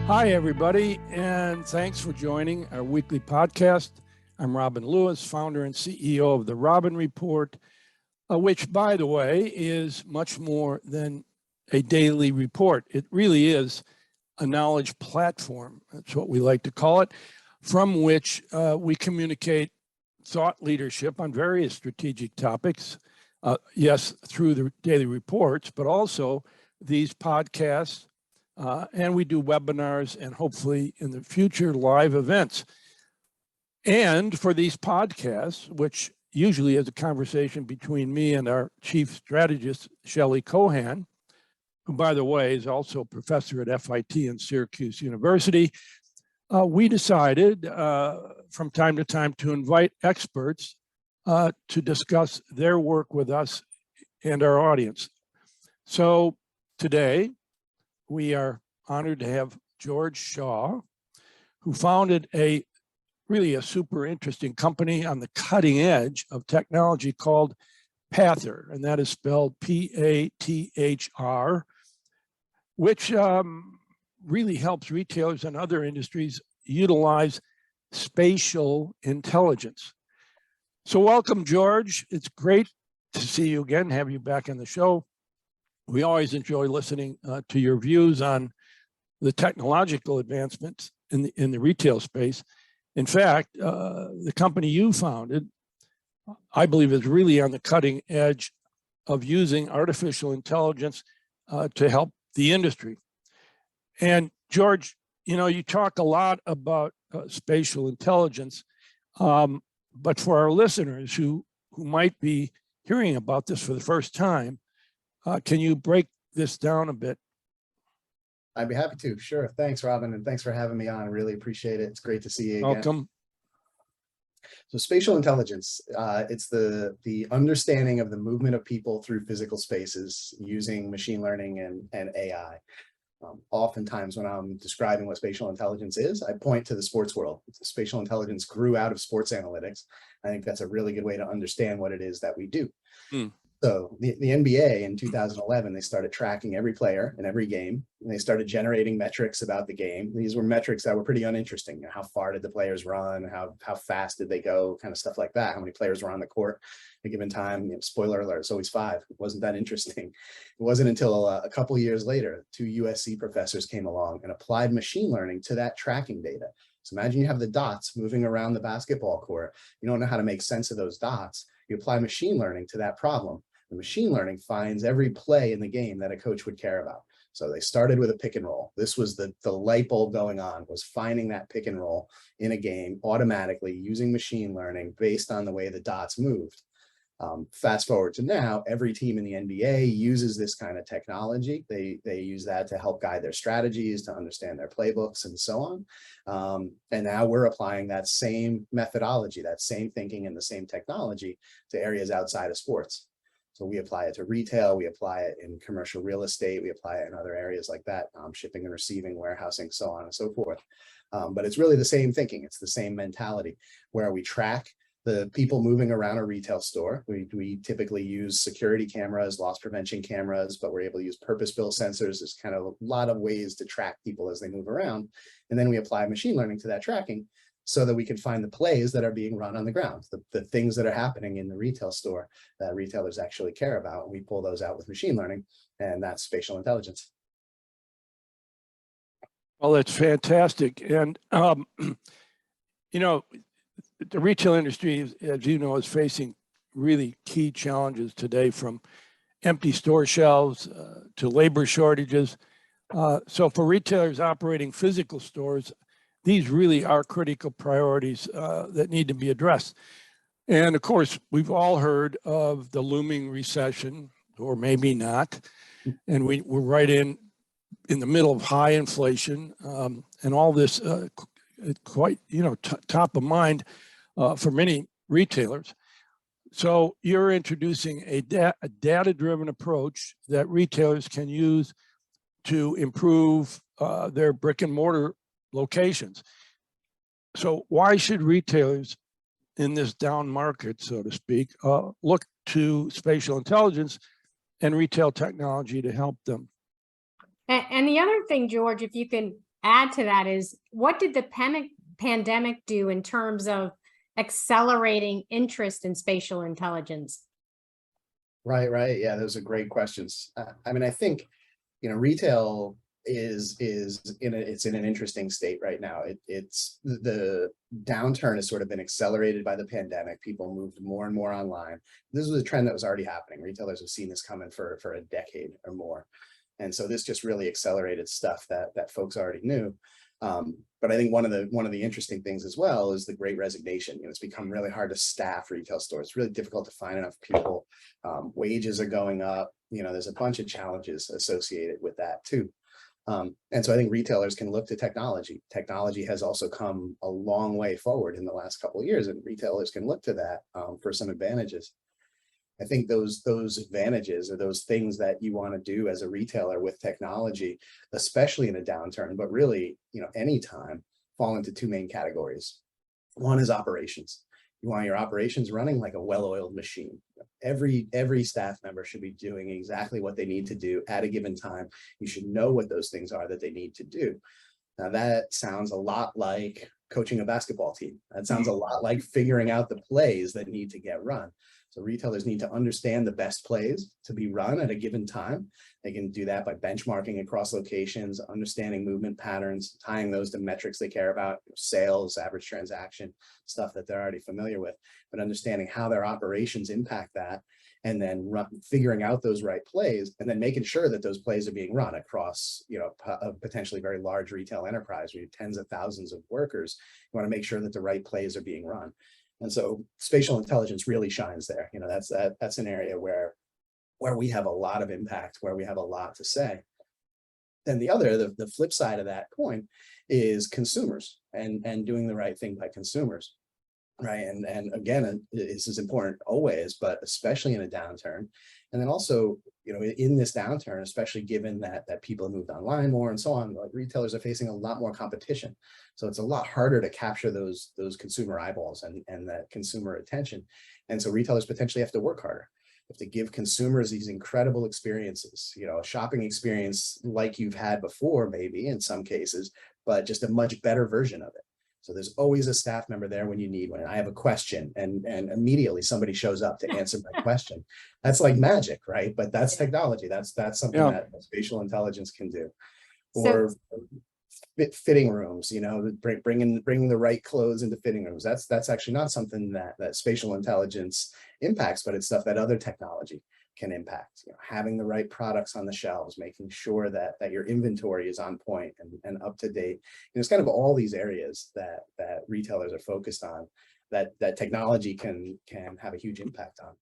Hi, everybody, and thanks for joining our weekly podcast. I'm Robin Lewis, founder and CEO of the Robin Report, which, by the way, is much more than a daily report. It really is a knowledge platform. That's what we like to call it, from which we communicate thought leadership on various strategic topics. Yes, through the daily reports, but also these podcasts. And we do webinars and hopefully in the future live events. And for these podcasts, which usually is a conversation between me and our chief strategist, Shelley Kohan, who, by the way, is also a professor at FIT and Syracuse University, we decided from time to time to invite experts to discuss their work with us and our audience. So today, we are honored to have George Shaw, who founded really a super interesting company on the cutting edge of technology called Pathr, and that is spelled P-A-T-H-R, which really helps retailers and other industries utilize spatial intelligence. So welcome, George. It's great to see you again, have you back on the show. We always enjoy listening to your views on the technological advancements in the retail space. In fact, the company you founded, I believe, is really on the cutting edge of using artificial intelligence to help the industry. And George, you talk a lot about spatial intelligence, but for our listeners who might be hearing about this for the first time, can you break this down a bit? I'd be happy to. Sure. Thanks, Robin. And thanks for having me on. Really appreciate it. It's great to see you again. Welcome. So spatial intelligence, it's the understanding of the movement of people through physical spaces using machine learning and AI. Oftentimes when I'm describing what spatial intelligence is, I point to the sports world. Spatial intelligence grew out of sports analytics. I think that's a really good way to understand what it is that we do. So the NBA in 2011, they started tracking every player in every game, and they started generating metrics about the game. These were metrics that were pretty uninteresting. How far did the players run? How fast did they go? Kind of stuff like that. How many players were on the court at a given time? Spoiler alert, it's always 5. It wasn't that interesting. It wasn't until a couple of years later, 2 USC professors came along and applied machine learning to that tracking data. So imagine you have the dots moving around the basketball court. You don't know how to make sense of those dots. You apply machine learning to that problem. The machine learning finds every play in the game that a coach would care about. So they started with a pick and roll. This was the light bulb going on, was finding that pick and roll in a game automatically using machine learning based on the way the dots moved. Fast forward to now, every team in the NBA uses this kind of technology. They use that to help guide their strategies, to understand their playbooks and so on. And now we're applying that same methodology, that same thinking and the same technology to areas outside of sports. So we apply it to retail, we apply it in commercial real estate, we apply it in other areas like that, shipping and receiving, warehousing, so on and so forth. But it's really the same thinking. It's the same mentality where we track the people moving around a retail store. We typically use security cameras, loss prevention cameras, but we're able to use purpose-built sensors. There's kind of a lot of ways to track people as they move around. And then we apply machine learning to that tracking so that we can find the plays that are being run on the ground, the things that are happening in the retail store that retailers actually care about. We pull those out with machine learning, and that's spatial intelligence. Well, that's fantastic. And, the retail industry, as you know, is facing really key challenges today, from empty store shelves to labor shortages. So for retailers operating physical stores, these really are critical priorities that need to be addressed. And of course, we've all heard of the looming recession, or maybe not. And we're right in the middle of high inflation, and all this quite, top of mind for many retailers. So you're introducing a data-driven approach that retailers can use to improve their brick and mortar locations. So why should retailers in this down market, so to speak, look to spatial intelligence and retail technology to help them? And the other thing, George, if you can add to that is, what did the pandemic do in terms of accelerating interest in spatial intelligence? Right. Yeah, those are great questions. I mean, I think, retail is in an interesting state right now. It's the downturn has sort of been accelerated by the pandemic. People moved more and more online. This was a trend that was already happening. Retailers have seen this coming for a decade or more. And so this just really accelerated stuff that folks already knew. But I think one of the interesting things as well is the Great Resignation. It's become really hard to staff retail stores. It's really difficult to find enough people. Wages are going up. There's a bunch of challenges associated with that too. And so I think retailers can look to technology. Technology has also come a long way forward in the last couple of years, and retailers can look to that for some advantages. I think those advantages are those things that you want to do as a retailer with technology, especially in a downturn, but really, anytime, fall into two main categories. One is operations. You want your operations running like a well-oiled machine. Every staff member should be doing exactly what they need to do at a given time. You should know what those things are that they need to do. Now that sounds a lot like coaching a basketball team. That sounds a lot like figuring out the plays that need to get run. So retailers need to understand the best plays to be run at a given time. They can do that by benchmarking across locations, understanding movement patterns, tying those to metrics they care about, sales, average transaction, stuff that they're already familiar with, but understanding how their operations impact that, and then figuring out those right plays, and then making sure that those plays are being run across, a potentially very large retail enterprise where you have tens of thousands of workers. You want to make sure that the right plays are being run. And so spatial intelligence really shines there. That's an area where we have a lot of impact, where we have a lot to say. Then the flip side of that coin is consumers and doing the right thing by consumers. Right. And again, this is important always, but especially in a downturn. And then also, in this downturn, especially given that people moved online more and so on, like retailers are facing a lot more competition. So it's a lot harder to capture those consumer eyeballs and that consumer attention. And so retailers potentially have to work harder. They have to give consumers these incredible experiences, a shopping experience like you've had before, maybe in some cases, but just a much better version of it. So there's always a staff member there when you need one. I have a question and immediately somebody shows up to answer my question. That's like magic, right? But that's technology. That's something that spatial intelligence can do. Or fitting rooms, bringing the right clothes into fitting rooms. That's actually not something that spatial intelligence impacts, but it's stuff that other technology can impact. Having the right products on the shelves, making sure that your inventory is on point and up to date. It's kind of all these areas that retailers are focused on that technology can have a huge impact on.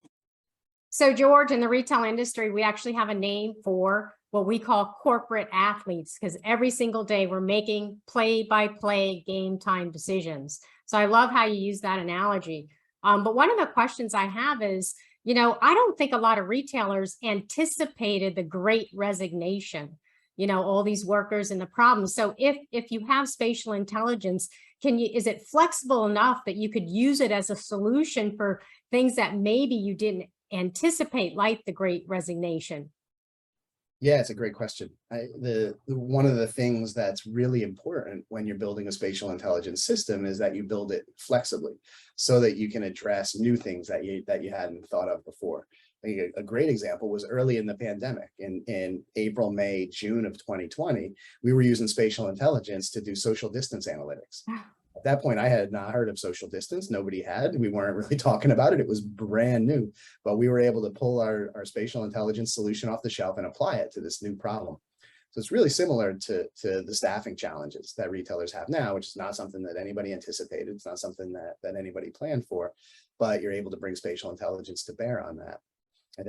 So George, in the retail industry, we actually have a name for what we call corporate athletes, because every single day we're making play-by-play game time decisions. So I love how you use that analogy. But one of the questions I have is, I don't think a lot of retailers anticipated the Great Resignation, all these workers and the problems. So if you have spatial intelligence, is it flexible enough that you could use it as a solution for things that maybe you didn't anticipate, like the Great Resignation? Yeah, it's a great question. One of the things that's really important when you're building a spatial intelligence system is that you build it flexibly so that you can address new things that you hadn't thought of before. I think a great example was early in the pandemic. In April, May, June of 2020, we were using spatial intelligence to do social distance analytics. At that point, I had not heard of social distance. Nobody had. We weren't really talking about it. It was brand new, but we were able to pull our spatial intelligence solution off the shelf and apply it to this new problem. So it's really similar to the staffing challenges that retailers have now, which is not something that anybody anticipated. It's not something that anybody planned for, but you're able to bring spatial intelligence to bear on that.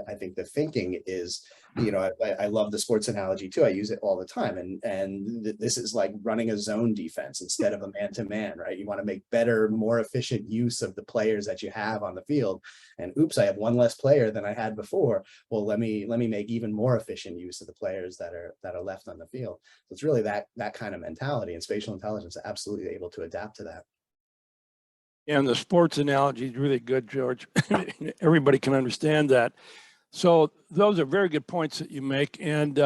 I think the thinking is, I love the sports analogy too. I use it all the time. And this is like running a zone defense instead of a man-to-man, right? You want to make better, more efficient use of the players that you have on the field. And oops, I have one less player than I had before. Well, let me make even more efficient use of the players that are left on the field. So it's really that kind of mentality, and spatial intelligence is absolutely able to adapt to that. And the sports analogy is really good, George. Everybody can understand that. So those are very good points that you make. And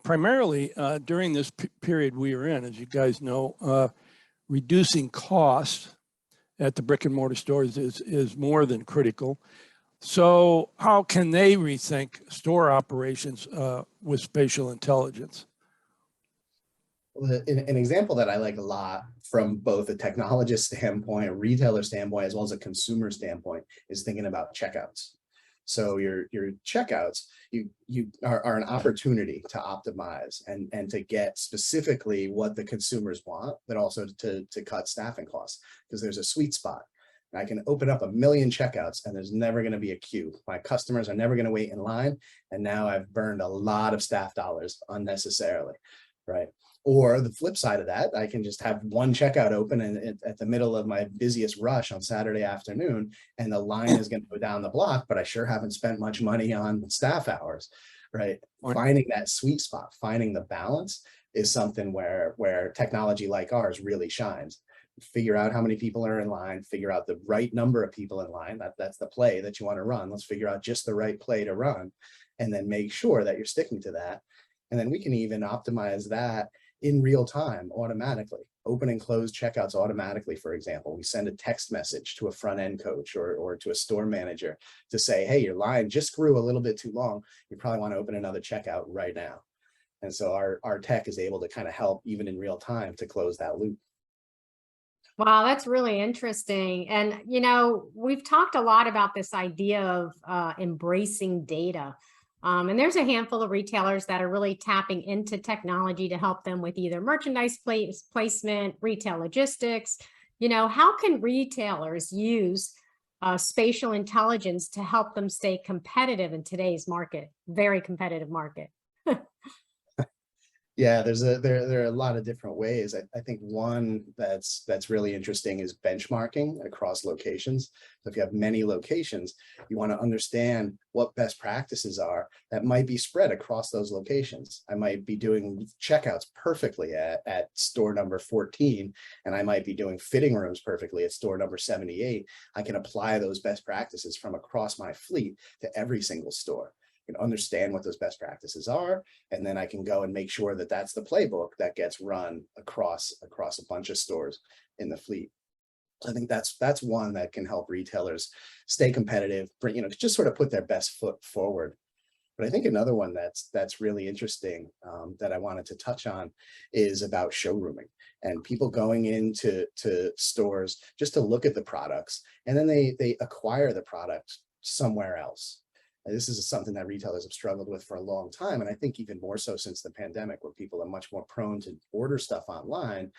primarily during this period we are in, as you guys know, reducing costs at the brick and mortar stores is more than critical. So how can they rethink store operations with spatial intelligence? An example that I like a lot from both a technologist standpoint, a retailer standpoint, as well as a consumer standpoint, is thinking about checkouts. So your checkouts, you are an opportunity to optimize and to get specifically what the consumers want, but also to cut staffing costs, because there's a sweet spot. I can open up 1 million checkouts and there's never going to be a queue. My customers are never going to wait in line. And now I've burned a lot of staff dollars unnecessarily, right? Or the flip side of that, I can just have one checkout open and at the middle of my busiest rush on Saturday afternoon, and the line is going to go down the block, but I sure haven't spent much money on staff hours, right? Finding that sweet spot, finding the balance is something where technology like ours really shines. Figure out how many people are in line, figure out the right number of people in line. That's the play that you want to run. Let's figure out just the right play to run, and then make sure that you're sticking to that. And then we can even optimize that in real time automatically. Open and close checkouts automatically, for example. We send a text message to a front end coach or to a store manager to say, hey, your line just grew a little bit too long. You probably want to open another checkout right now. And so our tech is able to kind of help even in real time to close that loop. Wow, that's really interesting. And, you know, we've talked a lot about this idea of embracing data. And there's a handful of retailers that are really tapping into technology to help them with either merchandise placement, retail logistics. You know, how can retailers use spatial intelligence to help them stay competitive in today's market, very competitive market? Yeah, there are a lot of different ways. I think one that's really interesting is benchmarking across locations. So if you have many locations, you want to understand what best practices are that might be spread across those locations. I might be doing checkouts perfectly at store number 14, and I might be doing fitting rooms perfectly at store number 78. I can apply those best practices from across my fleet to every single store. Can understand what those best practices are, and then I can go and make sure that that's the playbook that gets run across a bunch of stores in the fleet. I think that's one that can help retailers stay competitive, just sort of put their best foot forward. But I think another one that's really interesting that I wanted to touch on is about showrooming and people going into stores just to look at the products, and then they acquire the product somewhere else. This is something that retailers have struggled with for a long time. And I think even more so since the pandemic, where people are much more prone to order stuff online.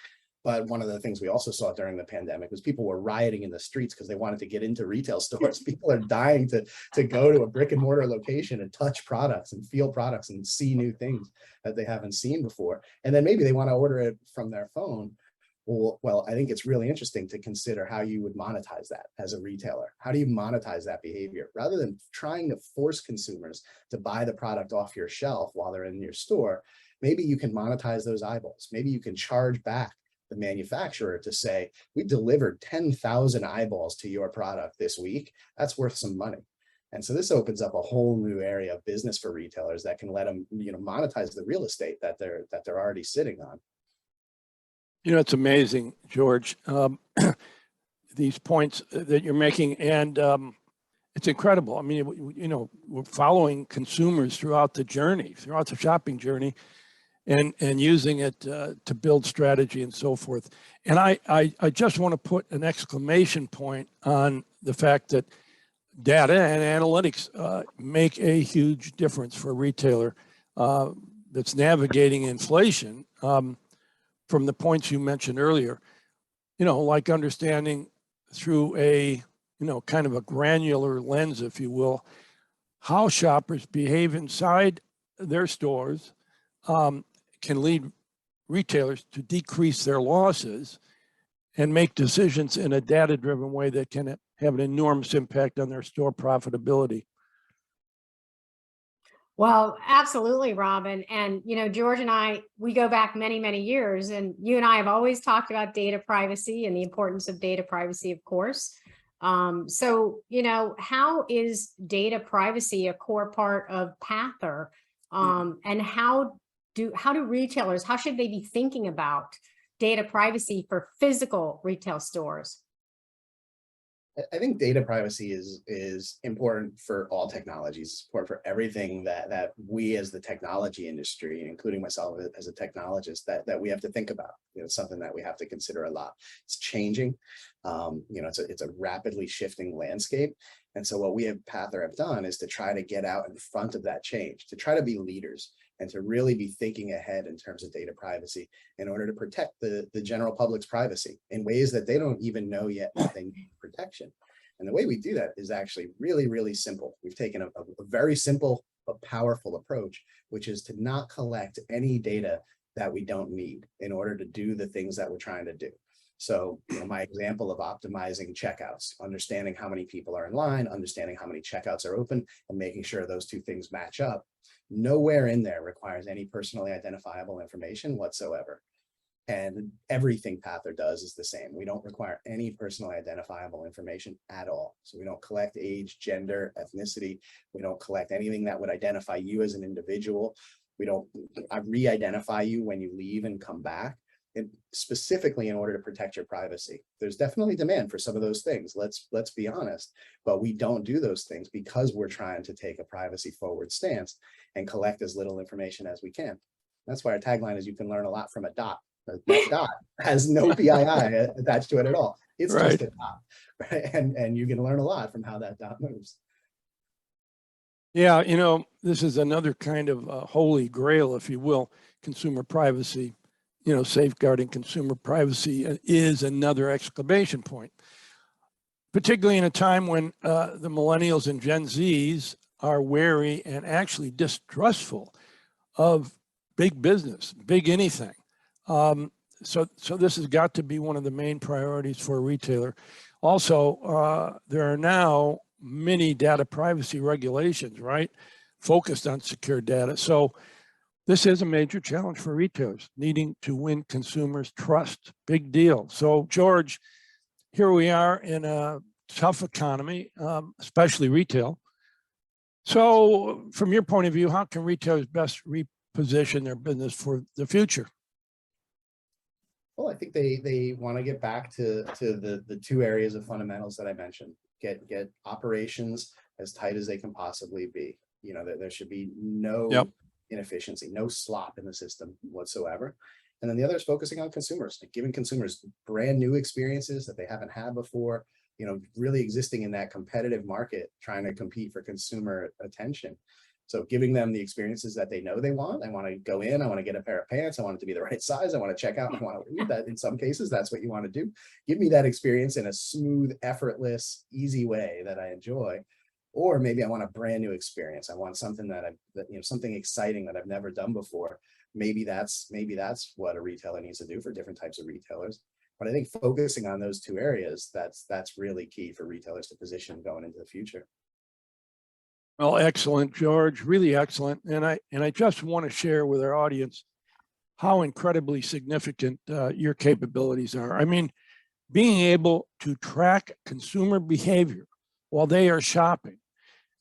But one of the things we also saw during the pandemic was people were rioting in the streets because they wanted to get into retail stores. People are dying to go to a brick and mortar location and touch products and feel products and see new things that they haven't seen before. And then maybe they want to order it from their phone. Well, I think it's really interesting to consider how you would monetize that as a retailer. How do you monetize that behavior? Rather than trying to force consumers to buy the product off your shelf while they're in your store, maybe you can monetize those eyeballs. Maybe you can charge back the manufacturer to say, we delivered 10,000 eyeballs to your product this week. That's worth some money. And so this opens up a whole new area of business for retailers that can let them, monetize the real estate that they're already sitting on. It's amazing, George, these points that you're making, and it's incredible. I mean, we're following consumers throughout the journey, throughout the shopping journey, and using it to build strategy and so forth. And I just want to put an exclamation point on the fact that data and analytics make a huge difference for a retailer that's navigating inflation. From the points you mentioned earlier, like understanding through a, kind of a granular lens, if you will, how shoppers behave inside their stores can lead retailers to decrease their losses and make decisions in a data-driven way that can have an enormous impact on their store profitability. Well, absolutely, Robin. And, George and I, we go back many, many years, and you and I have always talked about data privacy and the importance of data privacy, of course. So, how is data privacy a core part of Pathr? And how retailers, how should they be thinking about data privacy for physical retail stores? I think data privacy is important for all technologies. It's important for everything that we as the technology industry, including myself as a technologist, that we have to think about. It's something that we have to consider a lot. It's changing. It's a rapidly shifting landscape. And so what we at Pathr have done is to try to get out in front of that change, to try to be leaders and to really be thinking ahead in terms of data privacy in order to protect the general public's privacy in ways that they don't even know yet that they need protection. And the way we do that is actually really, really simple. We've taken a very simple but powerful approach, which is to not collect any data that we don't need in order to do the things that we're trying to do. So my example of optimizing checkouts, understanding how many people are in line, understanding how many checkouts are open, and making sure those two things match up. Nowhere in there requires any personally identifiable information whatsoever. And everything Pathr does is the same. We don't require any personally identifiable information at all. So we don't collect age, gender, ethnicity. We don't collect anything that would identify you as an individual. We don't re-identify you when you leave and come back, and specifically in order to protect your privacy. There's definitely demand for some of those things. Let's be honest, but we don't do those things because we're trying to take a privacy forward stance and collect as little information as we can. That's why our tagline is, you can learn a lot from a dot. That dot has no PII attached to it at all. It's just a dot, right? And you can learn a lot from how that dot moves. Yeah, this is another kind of holy grail, if you will, consumer privacy. Safeguarding consumer privacy is another exclamation point, particularly in a time when the millennials and Gen Zs are wary and actually distrustful of big business, big anything. So this has got to be one of the main priorities for a retailer. Also, there are now many data privacy regulations, right, focused on secure data. So this is a major challenge for retailers, needing to win consumers' trust. Big deal. So, George, here we are in a tough economy, especially retail. So, from your point of view, how can retailers best reposition their business for the future? Well, I think they want to get back to the two areas of fundamentals that I mentioned. Get operations as tight as they can possibly be. There should be no inefficiency, no slop in the system whatsoever. And then the other is focusing on consumers, like giving consumers brand new experiences that they haven't had before, really existing in that competitive market, trying to compete for consumer attention. So giving them the experiences that they know they want. I want to go in, I want to get a pair of pants, I want it to be the right size, I want to check out, I want to leave. That in some cases, that's what you want to do. Give me that experience in a smooth, effortless, easy way that I enjoy. Or maybe I want a brand new experience. I want something something exciting that I've never done before. Maybe that's what a retailer needs to do for different types of retailers. But I think focusing on those two areas, that's really key for retailers to position going into the future. Well, excellent, George, really excellent. And I just want to share with our audience how incredibly significant your capabilities are. I mean, being able to track consumer behavior while they are shopping,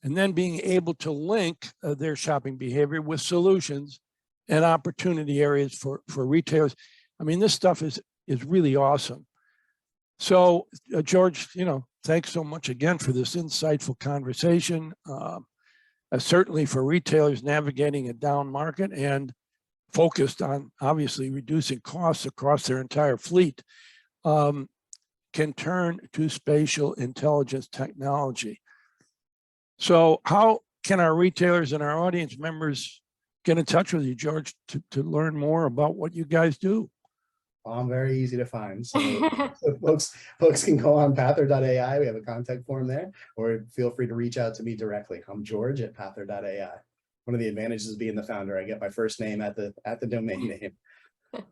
and then being able to link their shopping behavior with solutions and opportunity areas for retailers. I mean, this stuff is really awesome. So, George, thanks so much again for this insightful conversation. Certainly for retailers navigating a down market and focused on obviously reducing costs across their entire fleet, can turn to spatial intelligence technology. So how can our retailers and our audience members get in touch with you, George, to learn more about what you guys do? Well, I'm very easy to find. So folks can go on Pathr.ai. We have a contact form there, or feel free to reach out to me directly. I'm George at Pathr.ai. One of the advantages of being the founder, I get my first name at the domain name.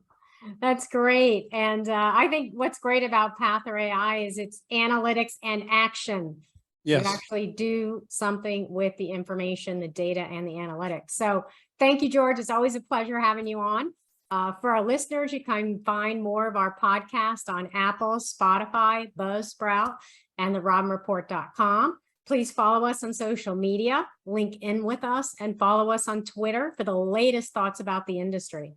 That's great. And I think what's great about Pathr.ai is it's analytics and action. Yes. You actually do something with the information, the data, and the analytics. So thank you, George. It's always a pleasure having you on. For our listeners, you can find more of our podcast on Apple, Spotify, Buzzsprout, and the robinreport.com. Please follow us on social media, link in with us, and follow us on Twitter for the latest thoughts about the industry.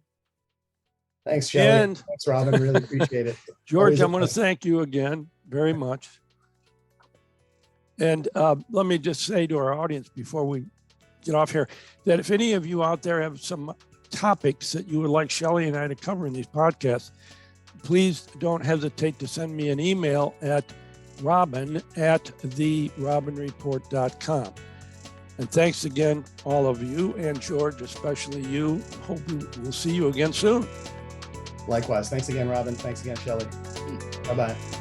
Thanks, Shelley. And Thanks, Robin. Really appreciate it. George, Always a I'm going to pleasure. thank you again very much. And let me just say to our audience before we get off here, that if any of you out there have some topics that you would like Shelley and I to cover in these podcasts, please don't hesitate to send me an email at robin@therobinreport.com. And thanks again, all of you, and George, especially you. Hope we'll see you again soon. Likewise. Thanks again, Robin. Thanks again, Shelley. Bye-bye.